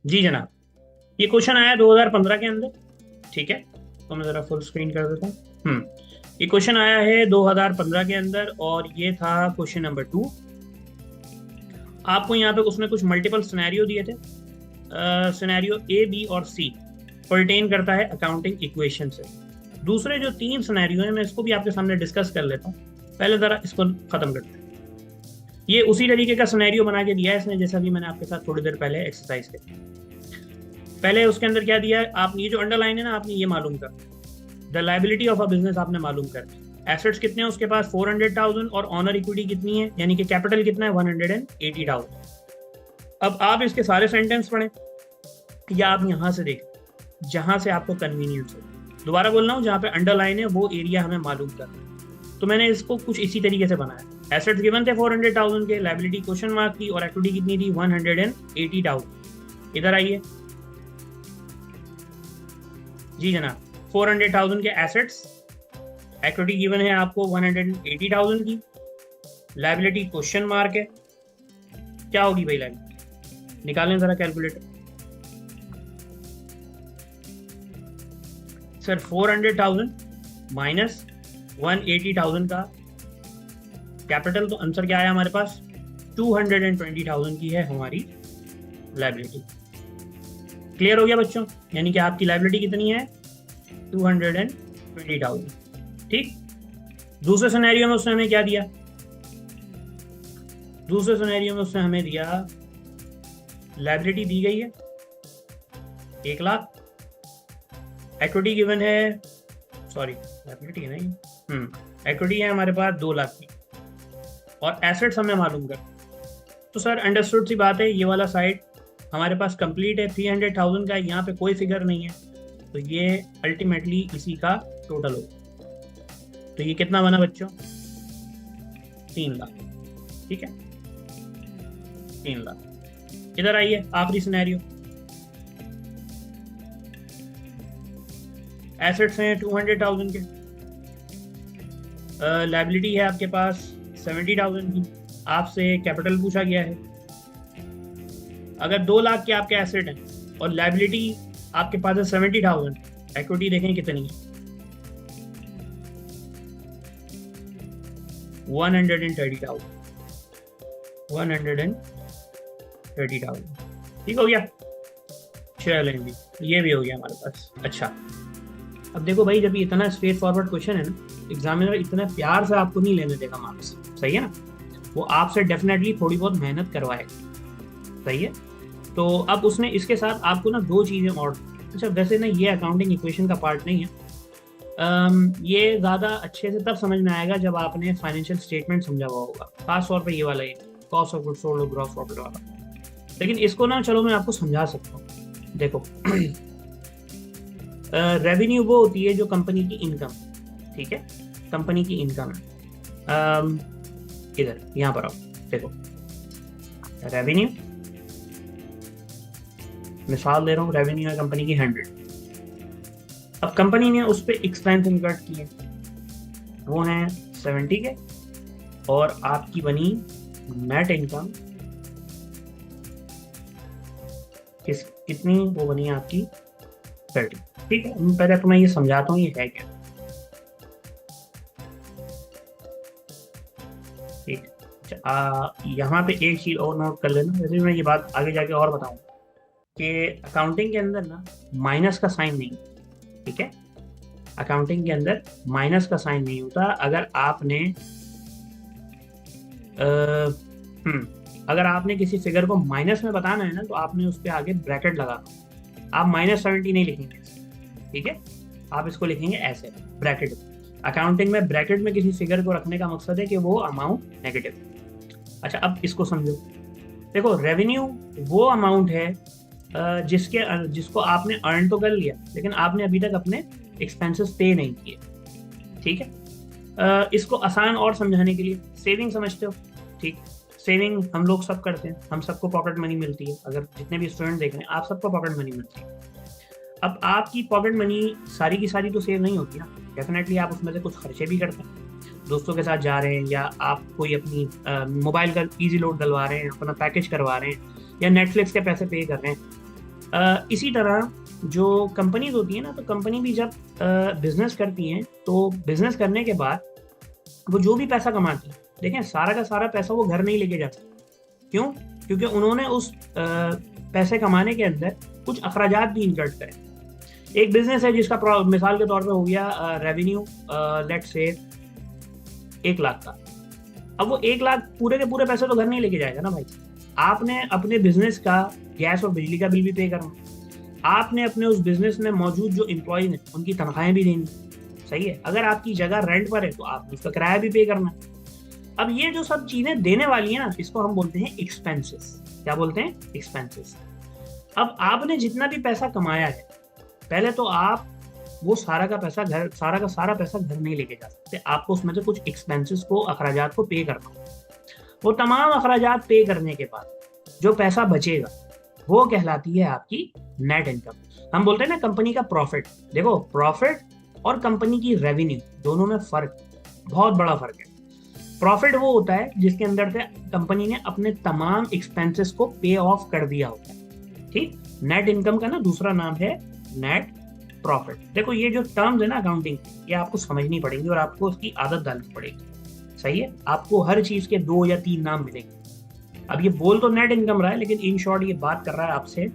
जी जनाब, ये क्वेश्चन आया 2015 के अंदर। ठीक है, तो मैं ज़रा फुल स्क्रीन कर देता हूँ। ये क्वेश्चन आया है 2015 के अंदर और ये था क्वेश्चन नंबर 2। आपको यहाँ पे उसने कुछ मल्टीपल सिनेरियो दिए थे। सिनेरियो ए, बी और सी पर्टेन करता है अकाउंटिंग इक्वेशन से। दूसरे जो 3 सिनेरियो हैं मैं इसको भी आपके सामने डिस्कस कर लेता हूँ। पहले ज़रा इसको ख़त्म करते हैं। ये उसी तरीके का सिनेरियो बना के दिया है इसने जैसा भी मैंने आपके साथ थोड़ी देर पहले एक्सरसाइज की। पहले उसके अंदर क्या दिया है, आप ये जो अंडरलाइन है ना, आपने ये मालूम कर the liability of a business आपने मालूम कर। एसेट्स कितने हैं उसके पास 400,000 और ऑनर इक्विटी कितनी है, यानी कि कैपिटल कितना है 180,000। अब आप इसके सारे सेंटेंस पढ़ें या आप यहाँ से देखें जहाँ से आपको कन्वीनियंस हो। दोबारा बोल रहा हूँ, जहाँ पे अंडरलाइन है वो एरिया हमें मालूम करना है। तो मैंने इसको कुछ इसी तरीके से बनाया। एसेट्स गिवन थे 400,000 के, लाइबिलिटी क्वेश्चन मार्क की और इक्विटी कितनी थी 180,000। इधर आइए जी जनाब, 400,000 के एसेट्स, इक्विटी गिवन है आपको 180,000 की, लाइबिलिटी क्वेश्चन मार्क है। क्या होगी भाई लाइबिलिटी, निकालें जरा कैलकुलेटर। सर 400,000 माइनस 180,000 का कैपिटल, तो आंसर क्या आया हमारे पास 220,000 की है हमारी लाइबिलिटी। क्लियर हो गया बच्चों, यानी कि आपकी लाइबिलिटी कितनी है 220,000। ठीक। दूसरे सिनेरियो में उसने हमें क्या दिया, दूसरे सिनेरियो में उसने हमें दिया लाइबिलिटी दी गई है 1,00,000, इक्विटी गिवन है, सॉरी लाइबिलिटी है नहीं, इक्विटी है हमारे पास 2,00,000 की और एसेट्स हमें मालूम कर। तो सर अंडरस्टूड सी बात है, ये वाला साइड हमारे पास कंप्लीट है, 300,000 का यहाँ पे कोई फिगर नहीं है, तो ये अल्टीमेटली इसी का टोटल होगा। तो ये कितना बना बच्चों 3,00,000। ठीक है 3,00,000। इधर आइए आखिरी सिनेरियो, एसेट्स हैं 200,000 के, लाइबिलिटी है आपके पास 70,000 की, आपसे कैपिटल पूछा गया है। अगर 2,00,000 के आपके एसेट हैं और लाइबिलिटी आपके पास है 70,000, इक्विटी देखें कितनी है 130,000। 130,000 ठीक हो गया। चलें जी, ये भी हो गया हमारे पास। अच्छा, अब देखो भाई, जब ये इतना स्ट्रेट फॉरवर्ड क्वेश्चन है ना, एग्जामिनर इतना प्यार से आपको नहीं लेने देगा मार्क्स, सही है ना। वो आपसे डेफिनेटली थोड़ी बहुत मेहनत करवाएगा, सही है। तो अब उसने इसके साथ आपको ना 2 चीज़ें और। अच्छा वैसे ना ये अकाउंटिंग इक्वेशन का पार्ट नहीं है, ये ज़्यादा अच्छे से तब समझ में आएगा जब आपने फाइनेंशियल स्टेटमेंट समझा हुआ होगा, खास तौर पे ये वाला, ये कॉस्ट ऑफ गुड्स सोल्ड और ग्रॉस प्रॉफिट वाला। लेकिन इसको ना चलो मैं आपको समझा सकता हूँ। देखो रेवेन्यू वो होती है जो कंपनी की इनकम, ठीक है, कंपनी की इनकम है। इधर यहाँ पर आओ, देखो रेवेन्यू, मिसाल दे रहा हूँ, रेवेन्यू है कंपनी की 100। अब कंपनी ने उस पर एक्सपेंस इनकर्ड किए, वो हैं 70 के, और आपकी बनी नेट इनकम कितनी, वो बनी आपकी 30। ठीक है, पहले तो मैं ये समझाता हूँ ये है क्या। ठीक है, यहाँ पे एक चीज और नोट कर लेना, जैसे मैं ये बात आगे जाके और बताऊँ कि अकाउंटिंग के अंदर ना माइनस का साइन नहीं, ठीक है, अकाउंटिंग के अंदर माइनस का साइन नहीं होता। अगर आपने किसी फिगर को माइनस में बताना है ना, तो आपने उस पर आगे ब्रैकेट लगाना। आप -70 नहीं लिखेंगे, ठीक है, आप इसको लिखेंगे ऐसे ब्रैकेट। अकाउंटिंग में ब्रैकेट में किसी फिगर को रखने का मकसद है कि वो अमाउंट नेगेटिव। अच्छा, अब इसको समझो। देखो रेवेन्यू वो अमाउंट है जिसको आपने अर्न तो कर लिया, लेकिन आपने अभी तक अपने एक्सपेंसेस पे नहीं किए, ठीक है। इसको आसान और समझाने के लिए सेविंग समझते हो, ठीक, सेविंग हम लोग सब करते हैं, हम सबको पॉकेट मनी मिलती है। अगर जितने भी स्टूडेंट देख रहे हैं, आप सबको पॉकेट मनी मिलती है। अब आपकी पॉकेट मनी सारी की सारी तो सेव नहीं होती ना, डेफिनेटली आप उसमें से कुछ खर्चे भी करते हैं, दोस्तों के साथ जा रहे हैं, या आप कोई अपनी मोबाइल का इजी लोड डलवा रहे हैं, अपना पैकेज करवा रहे हैं, या नेटफ्लिक्स के पैसे पे कर रहे हैं। इसी तरह जो कंपनीज होती है ना, तो कंपनी भी जब बिजनेस करती हैं तो बिजनेस करने के बाद वो जो भी पैसा कमाती है, देखें सारा का सारा पैसा वो घर नहीं लेके जाती। क्यों? क्योंकि उन्होंने उस पैसे कमाने के अंदर कुछ अखराजात भी इंकर्ड करे। एक बिजनेस है जिसका मिसाल के तौर पे हो गया रेवेन्यू लेट्स से 1 लाख का। अब वो 1 लाख पूरे के पूरे पैसे तो घर नहीं लेके जाएगा ना भाई। आपने अपने बिजनेस का गैस और बिजली का बिल भी पे करना, आपने अपने उस बिजनेस में मौजूद जो एम्प्लॉयज हैं उनकी तनख्वाहें भी देनी। सही है? अगर आपकी जगह रेंट पर है तो आपने उसका किराया भी पे करना। अब ये जो सब चीजें देने वाली है ना, इसको हम बोलते हैं एक्सपेंसेस। क्या बोलते हैं? एक्सपेंसेस। अब आपने जितना भी पैसा कमाया है, पहले तो आप वो सारा का सारा पैसा घर नहीं लेके जा सकते। आपको उसमें से कुछ एक्सपेंसेस को, अखराजात को पे करना होगा। वो तमाम अखराजात पे करने के बाद जो पैसा बचेगा वो कहलाती है आपकी नेट इनकम। हम बोलते हैं ना कंपनी का प्रॉफिट। देखो, प्रॉफिट और कंपनी की रेवेन्यू दोनों में फर्क, बहुत बड़ा फर्क है। प्रॉफिट वो होता है जिसके अंदर से कंपनी ने अपने तमाम एक्सपेंसेस को पे ऑफ कर दिया होता है। ठीक? नेट इनकम का ना दूसरा नाम है नेट प्रॉफिट। देखो, ये जो टर्म्स है ना अकाउंटिंग, ये आपको समझनी पड़ेंगी और आपको उसकी आदत डालनी पड़ेगी। सही है? आपको हर चीज के 2 या 3 नाम मिलेंगे। अब ये बोल तो नेट इनकम रहा है, लेकिन इन शॉर्ट ये बात कर रहा है आपसे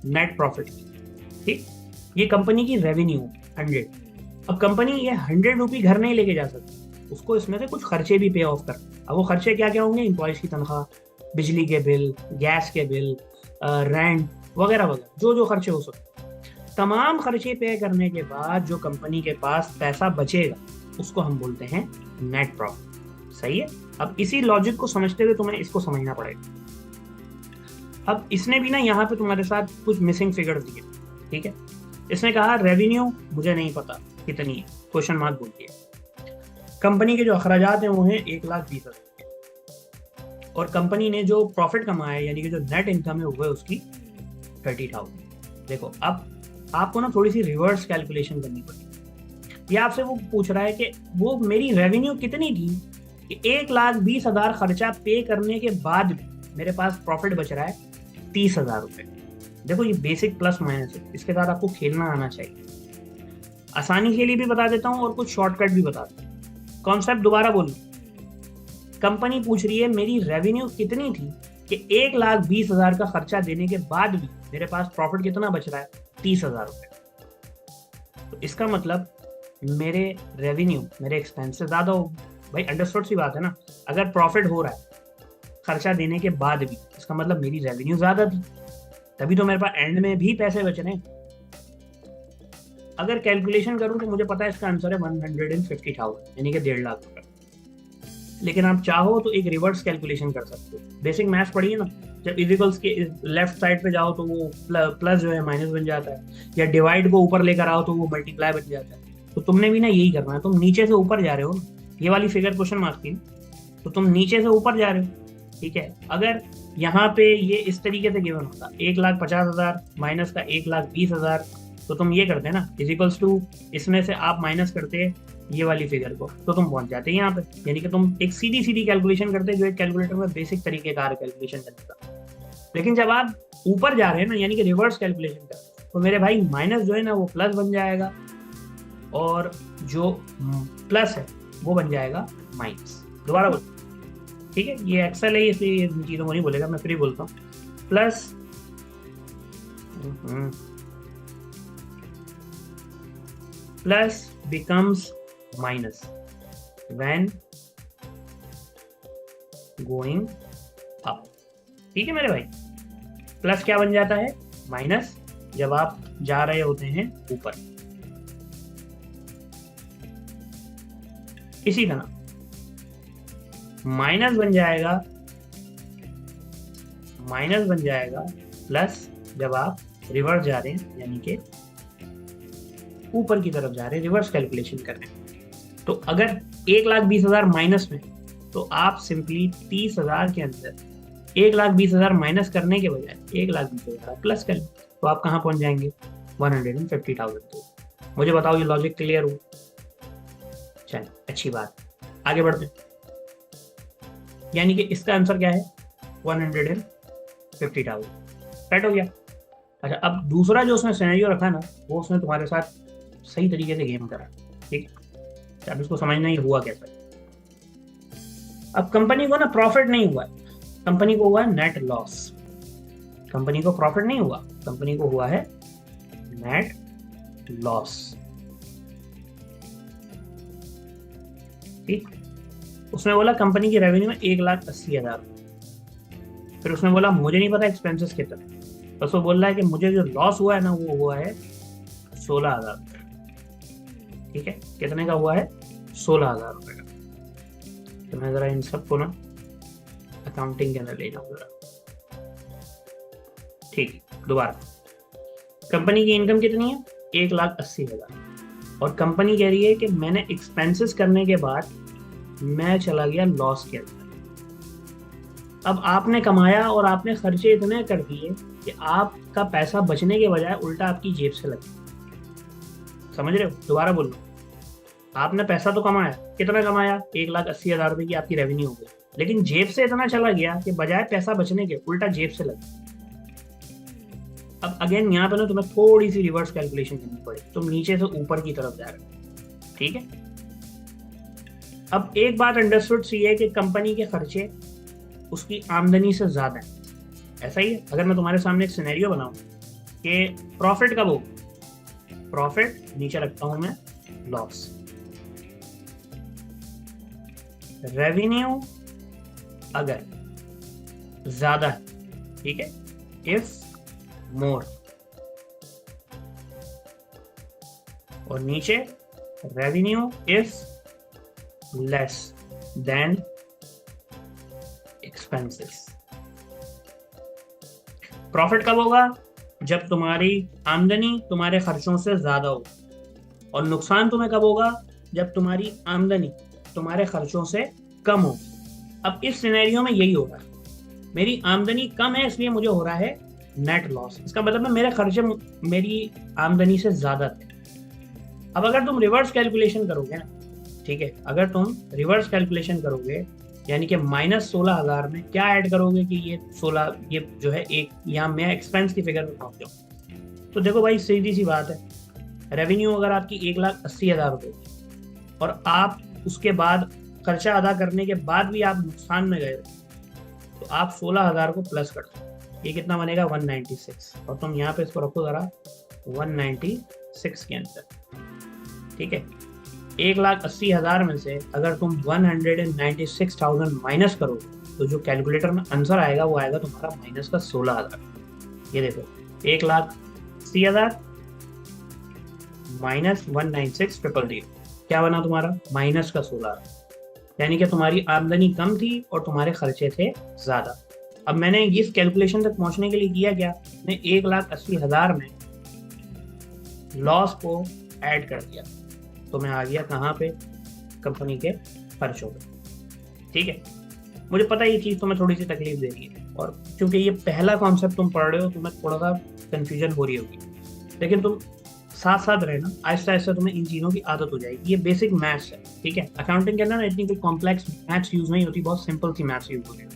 नेट प्रॉफिट की। ठीक? ये कंपनी की रेवेन्यू 100। अब कंपनी ये 100 रुपये घर नहीं लेके जा सकती, उसको इसमें से कुछ खर्चे भी पे ऑफ कर। अब वो खर्चे क्या क्या होंगे? एम्प्लॉयज की तनख्वाह, बिजली के बिल, गैस के बिल, रेंट वगैरह वगैरह, जो जो खर्चे हो सकते। तमाम खर्चे पे करने के बाद जो कंपनी के पास पैसा बचेगा उसको हम बोलते हैं नेट प्रॉफिट। सही है? अब इसी लॉजिक को समझते हुए तुम्हें इसको समझना पड़ेगा। अब इसने भी ना यहाँ पे तुम्हारे साथ कुछ मिसिंग फिगर दिए। ठीक है? इसने कहा रेवेन्यू मुझे नहीं पता कितनी है, क्वेश्चन मार्क बोल दिया। कंपनी के जो अखराजात हैं वो हैं 1,20,000 और कंपनी ने जो प्रॉफिट कमाया है यानी कि जो नेट इनकम है वो है उसकी 30,000। देखो, अब आपको ना थोड़ी सी रिवर्स कैलकुलेशन करनी पड़ेगी। ये आपसे वो पूछ रहा है कि वो मेरी रेवेन्यू कितनी थी कि 1,20,000 खर्चा पे करने के बाद भी मेरे पास प्रॉफिट बच रहा है 30,000 रुपये। देखो, ये बेसिक प्लस माइनस है, इसके साथ आपको खेलना आना चाहिए। आसानी के लिए भी बता देता हूँ और कुछ शॉर्टकट भी बता देता हूँ। कॉन्सेप्ट दोबारा बोलूँ, कंपनी पूछ रही है मेरी रेवेन्यू कितनी थी कि 1,20,000 का खर्चा देने के बाद भी मेरे पास प्रॉफिट कितना बच रहा है? 30,000 रुपये। तो इसका मतलब मेरे रेवेन्यू, मेरे एक्सपेंसेस ज्यादा हो। भाई अंडरस्टूड सी बात है ना। अगर प्रॉफिट हो रहा है खर्चा देने के बाद भी, इसका मतलब मेरी रेवेन्यू ज्यादा थी, तभी तो मेरे पास एंड में भी पैसे बच रहे हैं। अगर कैलकुलेशन करूं तो मुझे पता है इसका आंसर है 150,000 यानी कि 1.5 लाख रुपए। लेकिन आप चाहो तो एक रिवर्स कैलकुलेशन कर सकते हो। बेसिक मैथ्स पढ़िए ना, जब इक्वल्स के लेफ्ट साइड पे जाओ तो वो प्लस जो है माइनस बन जाता है, या डिवाइड को ऊपर लेकर आओ तो वो मल्टीप्लाई बन जाता है। तो तुमने भी ना यही करना है। तुम नीचे से ऊपर जा रहे हो, ये वाली फिगर क्वेश्चन मार्क की, तो तुम नीचे से ऊपर जा रहे हो। ठीक है? अगर यहाँ पे ये इस तरीके से गिवन होता 1,50,000 माइनस का 1,20,000, तो तुम ये करते ना इक्वल्स टू, इसमें से आप माइनस करते ये वाली फिगर को, तो तुम पहुंच जाते यहाँ पे। यानी कि तुम एक सीधी सीधी कैलकुलेशन करते जो एक कैलकुलेटर में बेसिक तरीके का कैलकुलेशन करने का। लेकिन जब आप ऊपर जा रहे हैं ना, यानी कि रिवर्स कैलकुलेशन कर, तो मेरे भाई माइनस जो है ना वो प्लस बन जाएगा और जो प्लस है वो बन जाएगा माइनस। दोबारा बोल, ठीक है? ये एक्सेल है इसलिए इन चीजों को नहीं बोलेगा, मैं फिर ही बोलता हूँ। Plus plus becomes minus when going up। ठीक है मेरे भाई? प्लस क्या बन जाता है? माइनस जब आप जा रहे होते हैं ऊपर। इसी तरह माइनस बन जाएगा प्लस जब आप रिवर्स जा रहे हैं, यानी कि ऊपर की तरफ जा रहे हैं, रिवर्स कैलकुलेशन कर रहे हैं। तो अगर 1,20,000 माइनस में, तो आप सिंपली 30,000 के अंदर 1,20,000 माइनस करने के बजाय 1,20,000 प्लस कर, तो आप कहाँ पहुंच जाएंगे? 150,000। मुझे बताओ ये लॉजिक क्लियर हो? चलो अच्छी बात, आगे बढ़ते हैं। यानी कि इसका आंसर क्या है? 150,000। सेट हो गया। अच्छा, अब दूसरा जो उसने सिनेरियो रखा ना, वो उसने तुम्हारे साथ सही तरीके से गेम करा, ठीक। अब इसको समझना ही हुआ कैसा है। अब कंपनी को ना प्रॉफिट नहीं हुआ है, कंपनी को हुआ है नेट लॉस। कंपनी को प्रॉफिट नहीं हुआ, कंपनी को हुआ है नेट लॉस, ठीक। उसने बोला कंपनी की रेवेन्यू है 1,80,000। फिर उसने बोला मुझे नहीं पता एक्सपेंसेस कितने, बस वो बोल रहा है कि मुझे जो लॉस हुआ है ना वो हुआ है 16,000। ठीक है, कितने का हुआ है? 16,000 रुपये का। तो मैं जरा इन सबको ना अकाउंटिंग के अंदर ले जाऊँ जरा, ठीक। दोबारा, कंपनी की इनकम कितनी है? 1,80,000। और कंपनी कह रही है कि मैंने एक्सपेंसेस करने के बाद मैं चला गया लॉस के अंदर। अब आपने कमाया और आपने खर्चे इतने कर दिए कि आपका पैसा बचने के बजाय उल्टा आपकी जेब से लगे। समझ रहे हो? दोबारा बोल लो, आपने पैसा तो कमाया, कितना कमाया? 1,80,000 रुपये की आपकी रेवेन्यू हो गई, लेकिन जेब से इतना चला गया कि बजाय पैसा बचने के उल्टा जेब से लगे। अब अगेन यहाँ पे ना तुम्हें थोड़ी सी रिवर्स कैलकुलेशन करनी पड़ेगी, तुम नीचे से ऊपर की तरफ जा रहे हो, ठीक है। अब एक बात अंडरस्टूड सी है कि कंपनी के खर्चे उसकी आमदनी से ज्यादा है, ऐसा ही है। अगर मैं तुम्हारे सामने एक सिनेरियो बनाऊं कि प्रॉफिट कब हो, प्रॉफिट नीचे रखता हूं मैं लॉस, रेवेन्यू अगर ज्यादा है, ठीक है, इफ मोर, और नीचे revenue if less than expenses. Profit कब होगा? जब तुम्हारी आमदनी तुम्हारे खर्चों से ज्यादा हो, और नुकसान तुम्हें कब होगा? जब तुम्हारी आमदनी तुम्हारे खर्चों से कम हो। अब इस सिनेरियो में यही हो रहा है, मेरी आमदनी कम है इसलिए मुझे हो रहा है नेट लॉस। इसका मतलब है मेरे खर्चे मेरी आमदनी से ज्यादा थे। अब अगर तुम रिवर्स कैलकुलेशन करोगे ना, ठीक है, अगर तुम रिवर्स कैलकुलेशन करोगे यानी कि -16,000 में क्या ऐड करोगे कि ये 16, ये जो है एक यहाँ मैं एक्सपेंस की फिगर में पहुंच जाऊँ। तो देखो भाई, सीधी सी बात है, रेवेन्यू अगर आपकी 1,80,000 रुपये की और आप उसके बाद खर्चा अदा करने के बाद भी आप नुकसान में गए, तो आप 16,000 को प्लस कर दो, ये कितना बनेगा? 196। और तुम यहाँ पे इसको रखो जरा 196 के अंदर, ठीक है। 1,80,000 में से अगर तुम 196,000 माइनस करो तो जो कैलकुलेटर में आंसर आएगा वो आएगा तुम्हारा माइनस का 16,000। ये देखो, 1,80,000 माइनस 196,000 क्या बना तुम्हारा? माइनस का 16,000। यानी कि तुम्हारी आमदनी कम थी और तुम्हारे खर्चे थे ज्यादा। अब मैंने इस कैलकुलेशन तक पहुंचने के लिए किया क्या? मैं 1,80,000 में लॉस को ऐड कर दिया, तो मैं आ गया कहाँ पे? कंपनी के खर्चों पे, ठीक है। मुझे पता है ये चीज़ तुम्हें थोड़ी सी तकलीफ दे रही है, और क्योंकि ये पहला कॉन्सेप्ट तुम पढ़ रहे हो तुम्हें थोड़ा सा कंफ्यूजन हो रही होगी, लेकिन तुम साथ साथ रहना, आहिस्ता आहिस्ता तुम्हें इन चीज़ों की आदत हो जाएगी। ये बेसिक मैथ्स है, ठीक है। अकाउंटिंग के अंदर ना इतनी कोई कॉम्प्लेक्स मैथ्स यूज नहीं होती, बहुत सिंपल सी मैथ्स यूज होती है।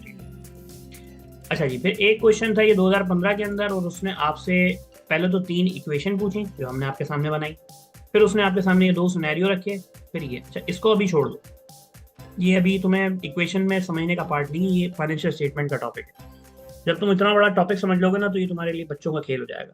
अच्छा जी, फिर एक क्वेश्चन था ये 2015 के अंदर, और उसने आपसे पहले तो 3 इक्वेशन पूछी जो हमने आपके सामने बनाई, फिर उसने आपके सामने ये 2 सिनेरियो रखे, फिर ये। अच्छा, इसको अभी छोड़ दो, ये अभी तुम्हें इक्वेशन में समझने का पार्ट नहीं, ये फाइनेंशियल स्टेटमेंट का टॉपिक है। जब तुम इतना बड़ा टॉपिक समझ लोगे ना तो ये तुम्हारे लिए बच्चों का खेल हो जाएगा।